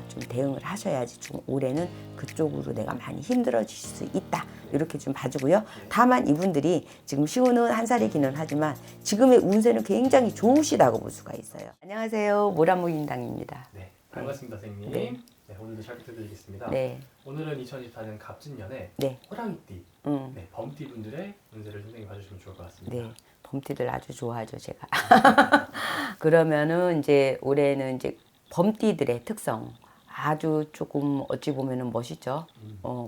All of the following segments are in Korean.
좀 대응을 하셔야지 좀 올해는 그쪽으로 내가 많이 힘들어질 수 있다. 이렇게 좀 봐주고요. 다만 이분들이 지금 시우는 한 살이기는 하지만 지금의 운세는 굉장히 좋으시다고 볼 수가 있어요. 안녕하세요. 모란무인당입니다. 네, 반갑습니다, 선생님. 네. 네, 오늘도 잘 부탁드리겠습니다. 네. 오늘은 2024년 갑진년에 네. 호랑이띠, 네, 범띠 분들의 운세를 선생님이 봐주시면 좋을 것 같습니다. 네. 범띠들 아주 좋아하죠, 제가. 그러면은 이제 올해는 이제 범띠들의 특성 아주 조금 어찌 보면은 멋있죠.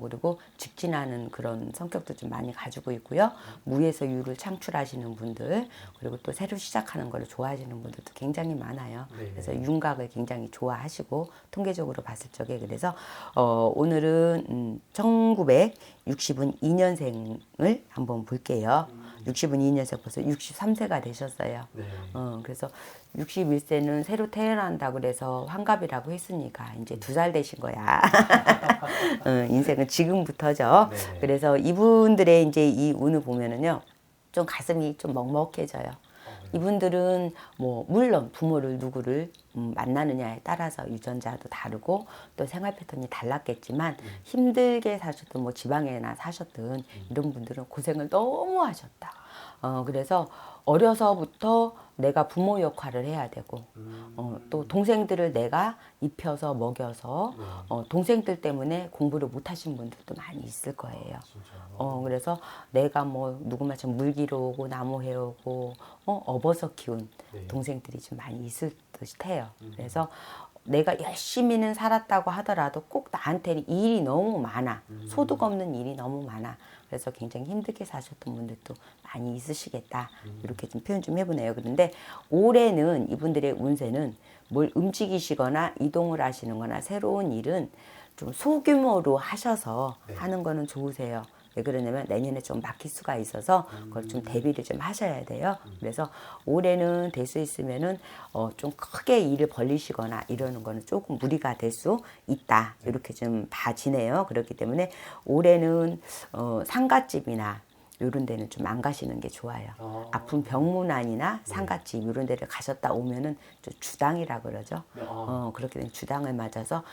그리고 직진하는 그런 성격도 좀 많이 가지고 있고요. 무에서 유를 창출하시는 분들, 그리고 또 새로 시작하는 걸 좋아하시는 분들도 굉장히 많아요. 네네. 그래서 윤곽을 굉장히 좋아하시고 통계적으로 봤을 적에 그래서 오늘은 1960은 2년생을 한번 볼게요. 60은 2년생 벌써 63세가 되셨어요. 네. 그래서 61세는 새로 태어난다 그래서 환갑이라고 했으니까 이제 2살 되신 거야. 인생은 지금부터죠. 네. 그래서 이분들의 이제 이 운을 보면은요, 좀 가슴이 좀 먹먹해져요. 이분들은 뭐 물론 부모를 누구를 만나느냐에 따라서 유전자도 다르고 또 생활 패턴이 달랐겠지만 힘들게 사셨든 뭐 지방에나 사셨든 이런 분들은 고생을 너무 하셨다. 그래서 어려서부터 내가 부모 역할을 해야 되고 또 동생들을 내가 입혀서 먹여서 동생들 때문에 공부를 못 하신 분들도 많이 있을 거예요. 그래서 내가 뭐 누구마처럼 물기로 오고 나무 해오고 업어서 키운 네. 동생들이 좀 많이 있을 듯해요. 그래서 내가 열심히는 살았다고 하더라도 꼭 나한테는 일이 너무 많아. 소득 없는 일이 너무 많아. 그래서 굉장히 힘들게 사셨던 분들도 많이 있으시겠다. 이렇게 좀 표현 좀 해보네요. 그런데 올해는 이분들의 운세는 뭘 움직이시거나 이동을 하시는 거나 새로운 일은 좀 소규모로 하셔서 네. 하는 거는 좋으세요. 왜 그러냐면 내년에 좀 막힐 수가 있어서 그걸 좀 대비를 좀 하셔야 돼요. 그래서 올해는 될 수 있으면은 좀 크게 일을 벌리시거나 이러는 거는 조금 무리가 될 수 있다. 이렇게 좀 봐지네요. 그렇기 때문에 올해는 상갓집이나 이런 데는 좀 안 가시는 게 좋아요. 아픈 병문안이나 상갓집 이런 데를 가셨다 오면은 좀 주당이라 그러죠. 그렇게 되면 주당을 맞아서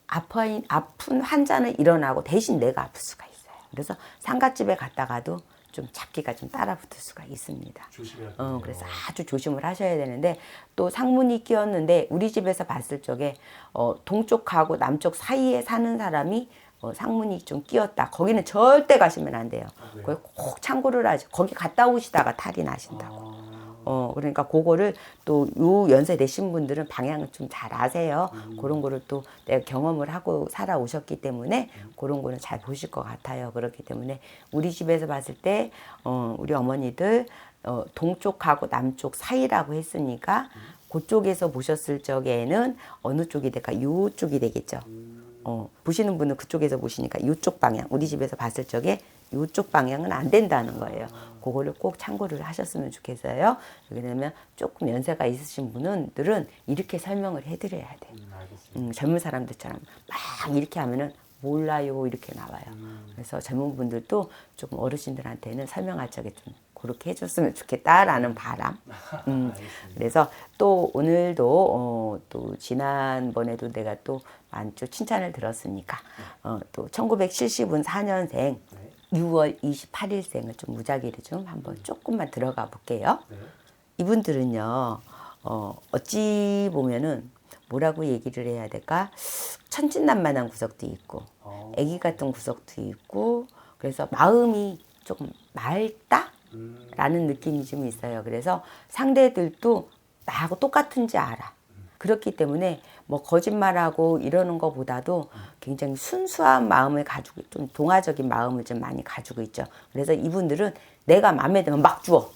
아픈 환자는 일어나고 대신 내가 아플 수가 있어요. 그래서 상갓집에 갔다가도 좀 잡기가 좀 따라붙을 수가 있습니다. 조심해야겠네요. 그래서 아주 조심을 하셔야 되는데 또 상문이 끼었는데 우리 집에서 봤을 적에 동쪽하고 남쪽 사이에 사는 사람이 상문이 좀 끼었다. 거기는 절대 가시면 안 돼요. 거기 꼭 참고를 하죠. 거기 갔다 오시다가 탈이 나신다고. 그러니까 그거를 또 요 연세 되신 분들은 방향을 좀 잘 아세요. 그런 거를 또 내가 경험을 하고 살아오셨기 때문에 그런 거는 잘 보실 것 같아요. 그렇기 때문에 우리 집에서 봤을 때 우리 어머니들 동쪽하고 남쪽 사이라고 했으니까 그쪽에서 보셨을 적에는 어느 쪽이 될까? 요쪽이 되겠죠. 보시는 분은 그쪽에서 보시니까 이쪽 방향, 우리 집에서 봤을 적에 이쪽 방향은 안 된다는 거예요. 그거를 꼭 참고를 하셨으면 좋겠어요. 왜냐면 조금 연세가 있으신 분들은 이렇게 설명을 해드려야 돼요. 젊은 사람들처럼 막 이렇게 하면은 몰라요 이렇게 나와요. 그래서 젊은 분들도 조금 어르신들한테는 설명할 적에 좀 그렇게 해줬으면 좋겠다라는 바람. 그래서 또 오늘도 또 지난번에도 내가 또 많죠 칭찬을 들었으니까 또 1970은 4년생 6월 28일생을 좀 무작위를 좀 한번 조금만 들어가 볼게요. 이분들은요 어찌 보면은 뭐라고 얘기를 해야 될까? 천진난만한 구석도 있고 애기 같은 구석도 있고 그래서 마음이 조금 맑다? 라는 느낌이 좀 있어요. 그래서 상대들도 나하고 똑같은지 알아. 그렇기 때문에 뭐 거짓말하고 이러는 것보다도 굉장히 순수한 마음을 가지고 좀 동화적인 마음을 좀 많이 가지고 있죠. 그래서 이분들은 내가 마음에 들면 막 주어.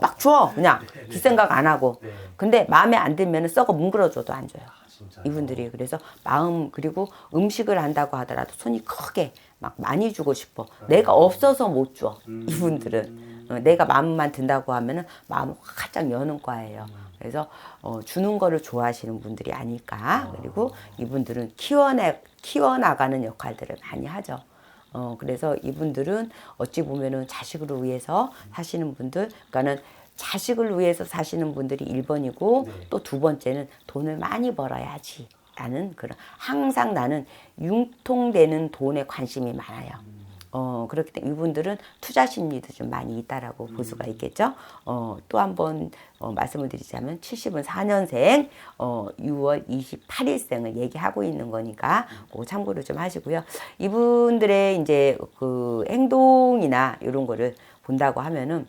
막 줘. 그냥 뒷생각 안 하고. 근데 마음에 안 들면 썩어 뭉그러줘도 안 줘요. 이분들이. 그래서 마음 그리고 음식을 한다고 하더라도 손이 크게 막 많이 주고 싶어. 내가 없어서 못 줘. 이분들은. 내가 마음만 든다고 하면은 마음을 활짝 여는 거예요. 그래서 주는 거를 좋아하시는 분들이 아닐까. 그리고 이분들은 키워나가는 역할들을 많이 하죠. 그래서 이분들은 어찌 보면은 자식을 위해서 사시는 분들, 그러니까는 자식을 위해서 사시는 분들이 1번이고 또 2번째는 돈을 많이 벌어야지. 나는 그런 항상 나는 융통되는 돈에 관심이 많아요. 그렇기 때문에 이분들은 투자 심리도 좀 많이 있다라고 볼 수가 있겠죠. 또 한 번 말씀을 드리자면 70은 4년생 6월 28일생을 얘기하고 있는 거니까 그거 참고를 좀 하시고요. 이분들의 이제 그 행동이나 이런 거를 본다고 하면은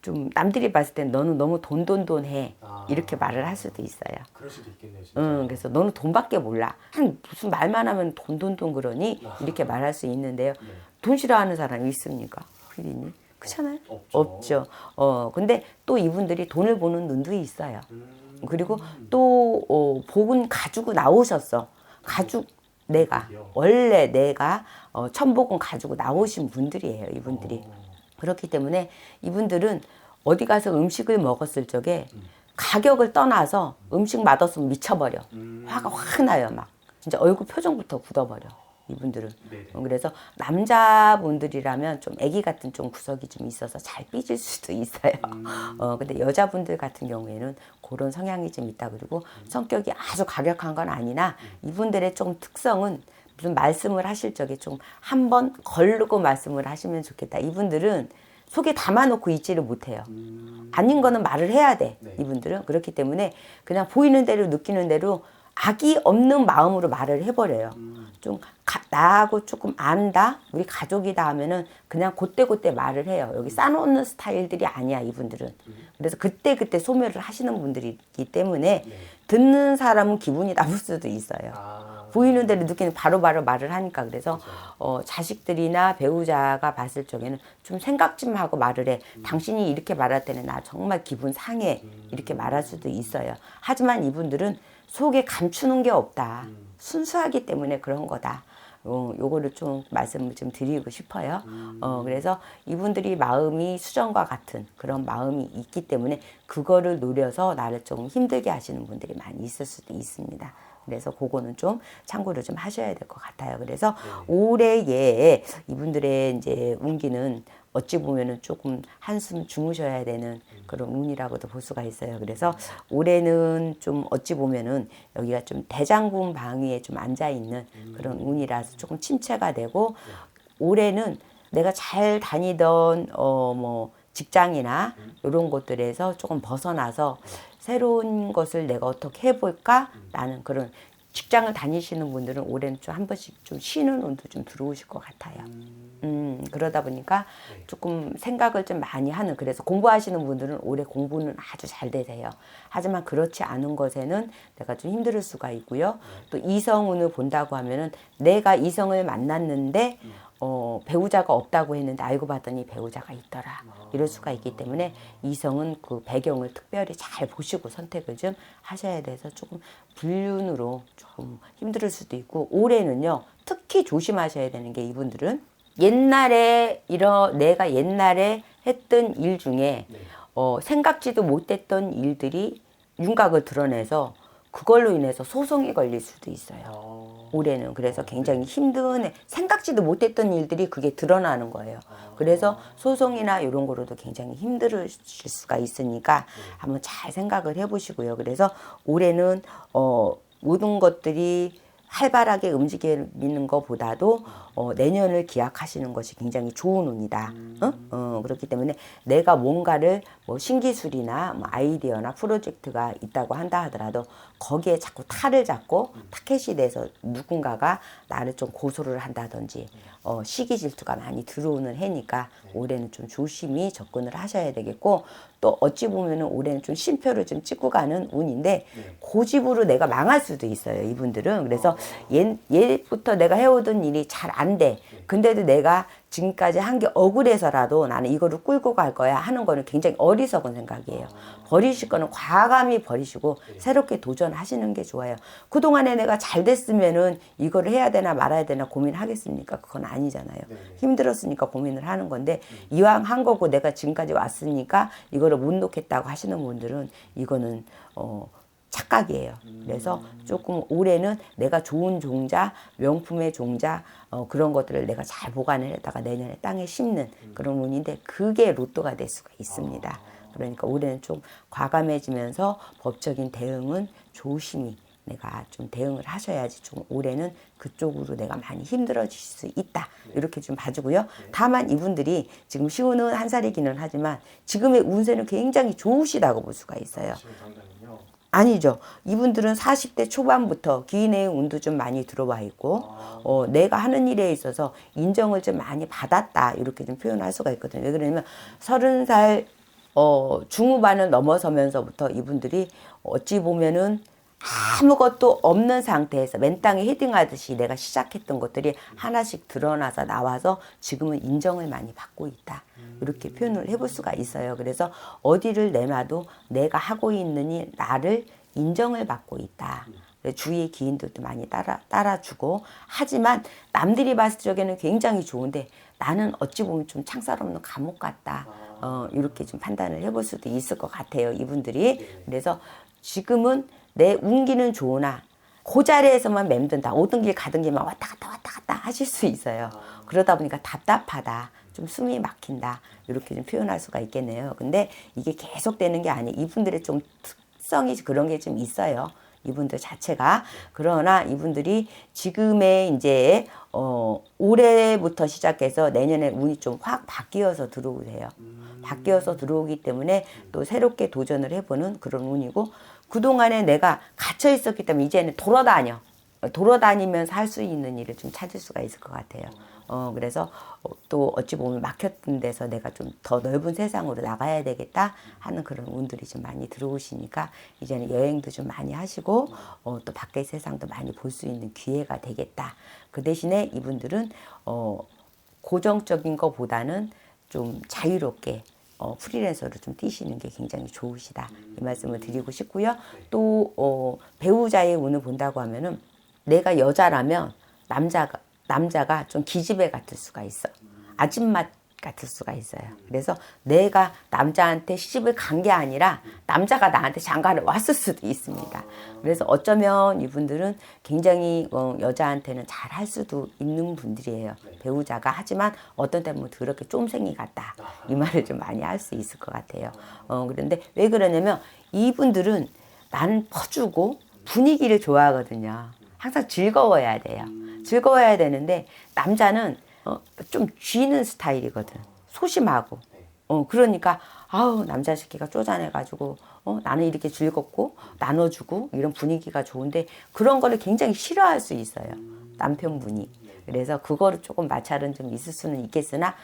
좀 남들이 봤을 땐 너는 너무 돈해 이렇게 말을 할 수도 있어요. 그럴 수도 있겠네요. 진짜. 그래서 너는 돈밖에 몰라. 한 무슨 말만 하면 돈 그러니 이렇게 말할 수 있는데요. 네. 돈 싫어하는 사람이 있습니까? 피디님? 그렇잖아요. 없죠. 근데 또 이분들이 돈을 보는 눈도 있어요. 그리고 또 복은 가지고 나오셨어. 원래 내가 천복은 가지고 나오신 분들이에요. 이분들이. 그렇기 때문에 이분들은 어디 가서 음식을 먹었을 적에 가격을 떠나서 음식 맛없으면 미쳐버려. 화가 확 나요. 막 진짜 얼굴 표정부터 굳어버려. 이분들은. 네네. 그래서 남자분들이라면 좀 애기 같은 좀 구석이 좀 있어서 잘 삐질 수도 있어요. 근데 여자분들 같은 경우에는 그런 성향이 좀 있다. 그리고 성격이 아주 과격한 건 아니나 이분들의 좀 특성은 무슨 말씀을 하실 적에 좀 한번 걸르고 말씀을 하시면 좋겠다. 이분들은 속에 담아놓고 있지를 못해요. 아닌 거는 말을 해야 돼. 네. 이분들은. 그렇기 때문에 그냥 보이는 대로 느끼는 대로 악이 없는 마음으로 말을 해버려요. 좀 나하고 조금 안다, 우리 가족이다 하면은 그냥 그때그때 말을 해요. 여기 싸놓는 스타일들이 아니야, 이분들은. 그래서 그때 소멸을 하시는 분들이기 때문에 네. 듣는 사람은 기분이 나쁠 수도 있어요. 보이는 대로 느끼는 바로바로 말을 하니까. 그래서 자식들이나 배우자가 봤을 적에는 좀 생각 좀 하고 말을 해. 당신이 이렇게 말할 때는 나 정말 기분 상해. 이렇게 말할 수도 있어요. 하지만 이분들은 속에 감추는 게 없다. 순수하기 때문에 그런 거다. 요거를 좀 말씀을 좀 드리고 싶어요. 그래서 이분들이 마음이 수정과 같은 그런 마음이 있기 때문에 그거를 노려서 나를 좀 힘들게 하시는 분들이 많이 있을 수도 있습니다. 그래서 그거는 좀 참고를 좀 하셔야 될 것 같아요. 그래서 올해에 이분들의 이제 운기는 어찌 보면은 조금 한숨 주무셔야 되는 그런 운이라고도 볼 수가 있어요. 그래서 올해는 좀 어찌 보면은 여기가 좀 대장군 방위에 좀 앉아 있는 그런 운이라서 조금 침체가 되고 올해는 내가 잘 다니던 뭐 직장이나 이런 곳들에서 조금 벗어나서 새로운 것을 내가 어떻게 해볼까? 라는 그런 직장을 다니시는 분들은 올해는 좀 한 번씩 좀 쉬는 운도 좀 들어오실 것 같아요. 그러다 보니까 조금 생각을 좀 많이 하는, 그래서 공부하시는 분들은 올해 공부는 아주 잘 되세요. 하지만 그렇지 않은 것에는 내가 좀 힘들 수가 있고요. 또 이성운을 본다고 하면은 내가 이성을 만났는데 배우자가 없다고 했는데 알고 봤더니 배우자가 있더라. 이럴 수가 있기 때문에 이성은 그 배경을 특별히 잘 보시고 선택을 좀 하셔야 돼서 조금 불륜으로 조금 힘들 수도 있고, 올해는요 특히 조심하셔야 되는 게 이분들은 내가 옛날에 했던 일 중에 생각지도 못했던 일들이 윤곽을 드러내서 그걸로 인해서 소송이 걸릴 수도 있어요. 올해는. 그래서 굉장히 힘든, 생각지도 못했던 일들이 그게 드러나는 거예요. 그래서 소송이나 이런 거로도 굉장히 힘들으실 수가 있으니까 한번 잘 생각을 해보시고요. 그래서 올해는 모든 것들이 활발하게 움직이는 것보다도 내년을 기약하시는 것이 굉장히 좋은 운이다. 그렇기 때문에 내가 뭔가를 뭐 신기술이나 뭐 아이디어나 프로젝트가 있다고 한다 하더라도 거기에 자꾸 탈을 잡고 타켓이 돼서 누군가가 나를 좀 고소를 한다든지 시기 질투가 많이 들어오는 해니까 올해는 좀 조심히 접근을 하셔야 되겠고, 또 어찌 보면은 올해는 좀 쉼표를 좀 찍고 가는 운인데 고집으로 내가 망할 수도 있어요, 이분들은. 그래서 옛부터 내가 해오던 일이 잘 안 돼. 근데도 내가 지금까지 한 게 억울해서라도 나는 이거를 끌고 갈 거야 하는 거는 굉장히 어리석은 생각이에요. 버리실 거는 과감히 버리시고 새롭게 도전하시는 게 좋아요. 그동안에 내가 잘 됐으면은 이거를 해야 되나 말아야 되나 고민하겠습니까? 그건 아니잖아요. 힘들었으니까 고민을 하는 건데, 이왕 한 거고 내가 지금까지 왔으니까 이거를 못 놓겠다고 하시는 분들은 이거는 착각이에요. 그래서 조금 올해는 내가 좋은 종자, 명품의 종자, 그런 것들을 내가 잘 보관을 했다가 내년에 땅에 심는 그런 운인데, 그게 로또가 될 수가 있습니다. 그러니까 올해는 좀 과감해지면서 법적인 대응은 조심히 내가 좀 대응을 하셔야지 좀 올해는 그쪽으로 내가 많이 힘들어질 수 있다. 이렇게 좀 봐주고요. 다만 이분들이 지금 시우는 한 살이기는 하지만 지금의 운세는 굉장히 좋으시다고 볼 수가 있어요. 지금 당장은요. 아니죠. 이분들은 40대 초반부터 기인의 운도 좀 많이 들어와 있고 내가 하는 일에 있어서 인정을 좀 많이 받았다. 이렇게 좀 표현할 수가 있거든요. 왜 그러냐면 30살 중후반을 넘어서면서부터 이분들이 어찌 보면은 아무것도 없는 상태에서 맨 땅에 헤딩하듯이 내가 시작했던 것들이 하나씩 드러나서 나와서 지금은 인정을 많이 받고 있다. 이렇게 표현을 해볼 수가 있어요. 그래서 어디를 내놔도 내가 하고 있는 일, 나를 인정을 받고 있다. 주위의 기인들도 많이 따라주고 하지만 남들이 봤을 적에는 굉장히 좋은데 나는 어찌 보면 좀 창살 없는 감옥 같다. 이렇게 좀 판단을 해볼 수도 있을 것 같아요. 이분들이. 그래서 지금은 내 운기는 좋으나 그 자리에서만 맴든다. 오던 길 가던 길만 왔다 갔다 하실 수 있어요. 그러다 보니까 답답하다. 좀 숨이 막힌다. 이렇게 좀 표현할 수가 있겠네요. 근데 이게 계속 되는 게 아니에요. 이분들의 좀 특성이 그런 게 좀 있어요. 이분들 자체가. 그러나 이분들이 지금의 이제 올해부터 시작해서 내년에 운이 좀 확 바뀌어서 들어오세요. 바뀌어서 들어오기 때문에 또 새롭게 도전을 해보는 그런 운이고 그동안에 내가 갇혀 있었기 때문에 이제는 돌아다니면서 할 수 있는 일을 좀 찾을 수가 있을 것 같아요. 그래서 또 어찌 보면 막혔던 데서 내가 좀 더 넓은 세상으로 나가야 되겠다 하는 그런 운들이 좀 많이 들어오시니까 이제는 여행도 좀 많이 하시고 또 밖의 세상도 많이 볼 수 있는 기회가 되겠다. 그 대신에 이분들은 고정적인 것보다는 좀 자유롭게 프리랜서로 좀 뛰시는 게 굉장히 좋으시다. 이 말씀을 드리고 싶고요. 또 배우자의 운을 본다고 하면은 내가 여자라면 남자가 좀 기집애 같을 수가 있어. 아줌마 같을 수가 있어요. 그래서 내가 남자한테 시집을 간 게 아니라 남자가 나한테 장가를 왔을 수도 있습니다. 그래서 어쩌면 이분들은 굉장히 여자한테는 잘 할 수도 있는 분들이에요. 배우자가. 하지만 어떤 때는 그렇게 쫌생이 같다. 이 말을 좀 많이 할 수 있을 것 같아요. 그런데 왜 그러냐면 이분들은 나는 퍼주고 분위기를 좋아하거든요. 항상 즐거워야 돼요. 즐거워야 되는데 남자는 좀 쥐는 스타일이거든. 소심하고. 그러니까 아우 남자 새끼가 쪼잔해가지고 나는 이렇게 즐겁고 나눠주고 이런 분위기가 좋은데 그런 거를 굉장히 싫어할 수 있어요. 남편분이. 그래서 그거를 조금 마찰은 좀 있을 수는 있겠으나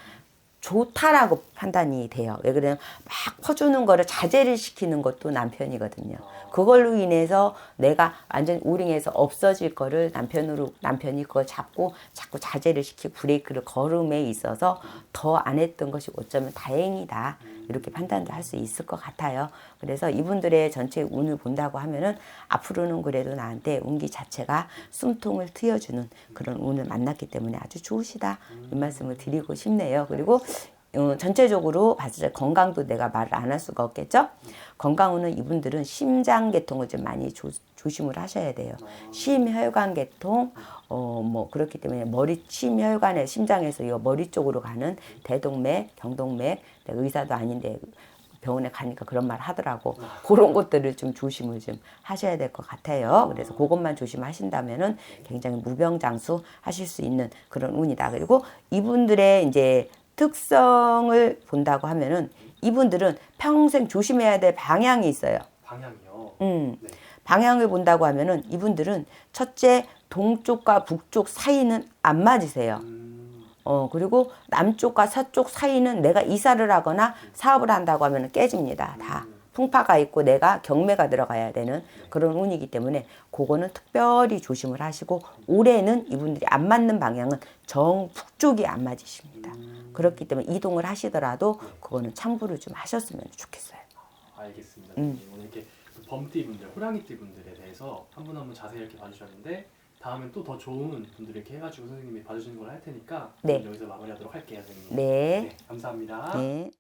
좋다라고 판단이 돼요. 왜 그러냐면 막 퍼주는 거를 자제를 시키는 것도 남편이거든요. 그걸로 인해서 내가 완전 우ring해서 없어질 거를 남편이 그걸 잡고 자꾸 자제를 시키고 브레이크를 걸음에 있어서 더 안 했던 것이 어쩌면 다행이다. 이렇게 판단도 할 수 있을 것 같아요. 그래서 이분들의 전체 운을 본다고 하면은 앞으로는 그래도 나한테 운기 자체가 숨통을 트여주는 그런 운을 만났기 때문에 아주 좋으시다. 이 말씀을 드리고 싶네요. 그리고 전체적으로 봤을 때 건강도 내가 말을 안 할 수가 없겠죠. 건강운은 이분들은 심장계통을 좀 많이 조심을 하셔야 돼요. 심혈관계통 뭐 그렇기 때문에 심혈관의 심장에서 이 머리 쪽으로 가는 대동맥, 경동맥, 내가 의사도 아닌데 병원에 가니까 그런 말 하더라고. 그런 것들을 좀 조심을 좀 하셔야 될 것 같아요. 그래서 그것만 조심하신다면은 굉장히 무병장수 하실 수 있는 그런 운이다. 그리고 이분들의 이제 특성을 본다고 하면은 이분들은 평생 조심해야 될 방향이 있어요. 방향이요. 네. 방향을 본다고 하면은 이분들은 첫째 동쪽과 북쪽 사이는 안 맞으세요. 그리고 남쪽과 서쪽 사이는 내가 이사를 하거나 사업을 한다고 하면 깨집니다. 다. 풍파가 있고 내가 경매가 들어가야 되는 그런 운이기 때문에 그거는 특별히 조심을 하시고 올해는 이분들이 안 맞는 방향은 정북쪽이 안 맞으십니다. 그렇기 때문에 이동을 하시더라도 그거는 참고를 좀 하셨으면 좋겠어요. 알겠습니다. 오늘 이렇게 그 범띠분들, 호랑이띠 분들에 대해서 한 분 한 분 자세히 이렇게 봐주셨는데 다음엔 또 더 좋은 분들 이렇게 해가지고 선생님이 봐주시는 걸 할 테니까 네. 오늘 여기서 마무리하도록 할게요, 선생님. 네. 감사합니다. 네.